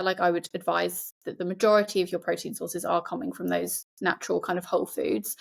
like I would advise that the majority of your protein sources are coming from those natural kind of whole foods.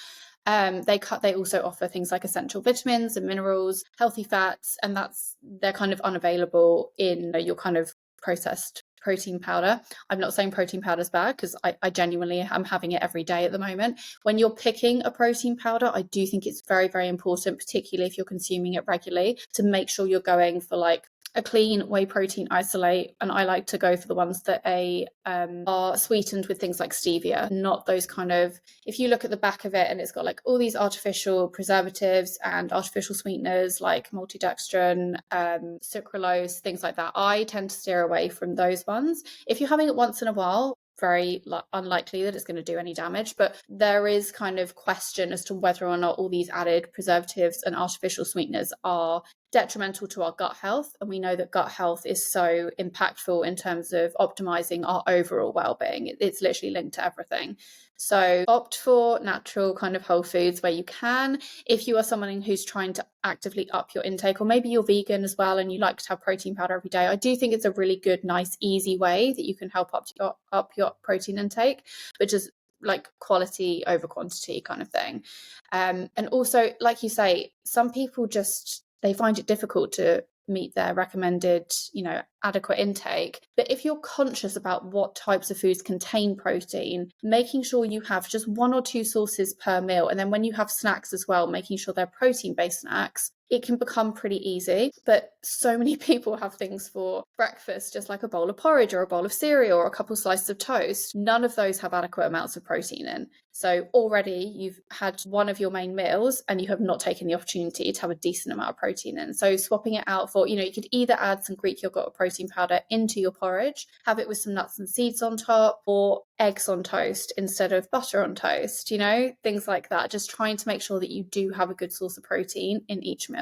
They also offer things like essential vitamins and minerals, healthy fats, and they're kind of unavailable in your kind of processed protein powder. I'm not saying protein powder is bad, because I genuinely am having it every day at the moment. When you're picking a protein powder, I do think it's very, very important, particularly if you're consuming it regularly, to make sure you're going for like a clean whey protein isolate. And I like to go for the ones that are sweetened with things like stevia, not those kind of, if you look at the back of it and it's got like all these artificial preservatives and artificial sweeteners like maltodextrin, sucralose, things like that, I tend to steer away from those ones. If you're having it once in a while, very unlikely that it's going to do any damage, but there is kind of question as to whether or not all these added preservatives and artificial sweeteners are detrimental to our gut health. And we know that gut health is so impactful in terms of optimizing our overall well-being. It's literally linked to everything. So opt for natural kind of whole foods where you can. If you are someone who's trying to actively up your intake, or maybe you're vegan as well and you like to have protein powder every day, I do think it's a really good, nice, easy way that you can help up your protein intake, which is like quality over quantity kind of thing. And also, like you say, some people they find it difficult to meet their recommended, adequate intake. But if you're conscious about what types of foods contain protein, making sure you have just 1 or 2 sources per meal, and then when you have snacks as well, making sure they're protein-based snacks, it can become pretty easy. But so many people have things for breakfast, just like a bowl of porridge or a bowl of cereal or a couple slices of toast. None of those have adequate amounts of protein in. So already you've had one of your main meals and you have not taken the opportunity to have a decent amount of protein in. So swapping it out for, you could either add some Greek yogurt or protein powder into your porridge, have it with some nuts and seeds on top, or eggs on toast instead of butter on toast, things like that. Just trying to make sure that you do have a good source of protein in each meal.